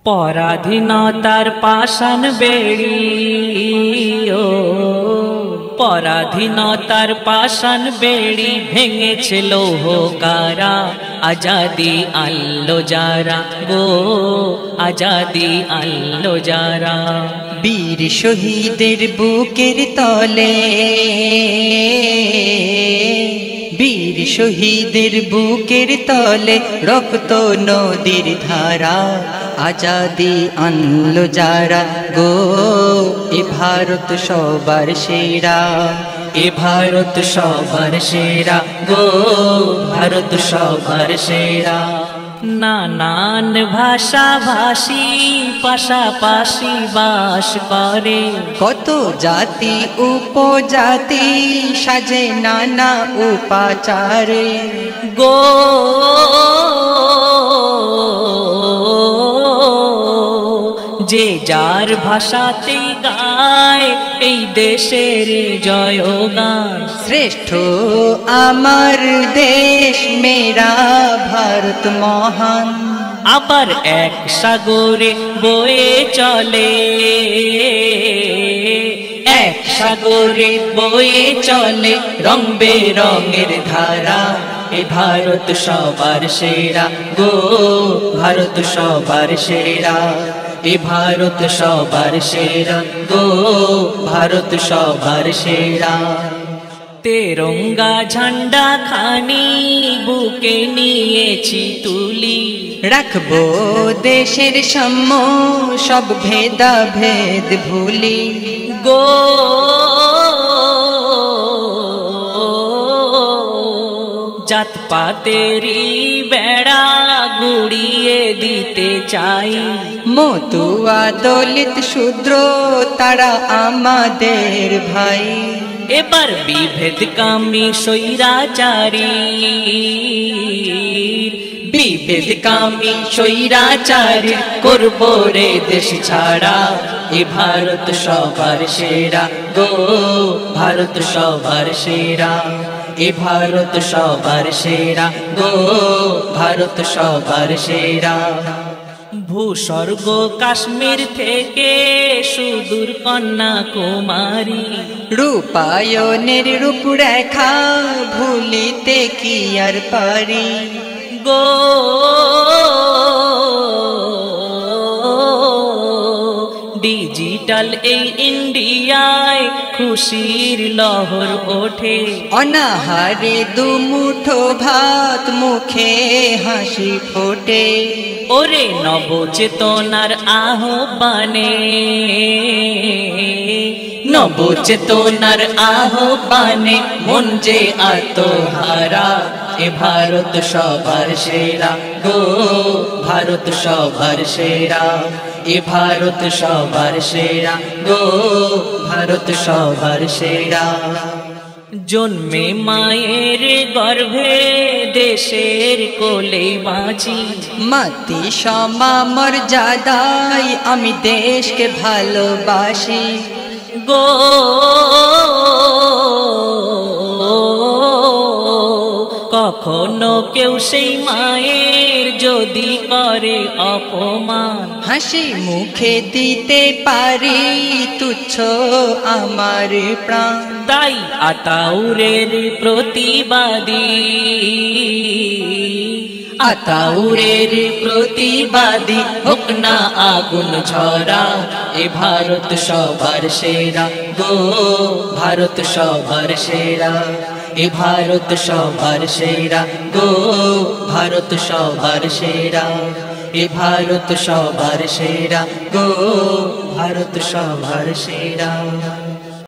পরাধীনতার পাষাণ বেড়ি ও পরাধীনতার পাষাণ বেড়ি ভেঙেছে লৌহ কারা, আজাদি আনলো যারা গো, আজাদি আনলো যারা। বীর শহীদের বুকের তলে, বীর শহীদের বুকের তলে রক্ত নদীর ধারা, আজাদি আনলো যারা গো, এ ভারত সবার সেরা, এ ভারত সবার সেরা গো, ভারত সবার সেরা। নানান ভাষা ভাষী পাশাপাশি বাস করে, কত জাতি উপজাতি সাজে নানা উপাচারে গো যে যার ভাষাতে গায় এই দেশের জয়গান। শ্রেষ্ঠ আমার দেশ মেরা ভারত মহান, আবার এক সাগরে বয়ে চলে, এক সাগরে বয়ে চলে রং বেরঙের ধারা। এ ভারত সবার সেরা গো, ভারত সবার সেরা, এ ভারত সবার সেরা গো, ভারত সবার সেরা। তেরঙ্গা ঝান্ডা খানি বুকে নিয়েছি তুলি, রাখবো দেশের সাম্য সব ভেদাভেদ ভুলি গো জাত পাতেরি বেড়া গুড়িয়ে দিতে চাই। মতুয়া দলিত শূদ্র তারা আমাদের ভাই, এবার বিভেদ কামী স্বৈরাচারী, বিভেদ কামী স্বৈরাচারী করব রে দেশ ছাড়া। এ ভারত সবার সেরা গো, ভারত সবার সেরা, এ ভারত সবার সেরা গো, ভারত সবার সেরা। ভূস্বর্গ কাশ্মীর থেকে সুদূর কন্যাকুমারী, রূপায়নের রূপরেখা ভুলিতে কি আর পারি গো ডিজিটাল এই ইন্ডিয়ায় খুশির লহর ওঠে, অনাহারে দুমুঠো ভাত মুখে হাসি ফোটে। ওরে নবচেতনার আহ্বানে, নবচেতনার আহ্বানে মন যে আত্মহারা। এ ভারত সবার সেরা গো, ভারত সবার সেরা, এ ভারত সবার সেরা গো, ভারত সবার সেরা। জন্মে মায়ের গর্ভে দেশের কোলে বাঁচি, মাতি সমা মর্যাদায় আমি দেশকে ভালোবাসি গো কখনো কেউ সেই মায়ের যদি করে অপমান, হাসি মুখে দিতে পারি তুচ্ছ আমার প্রাণ। তাই আতাউরের প্রতিবাদী, আতাউরের প্রতিবাদী হোক না আগুন ঝরা। এ ভারত সবার সেরা গো, ভারত সবার সেরা, এ ভারত সবার সেরা গো, ভারত সবার সেরা, এ ভারত সবার সেরা গো, ভারত সবার সেরা।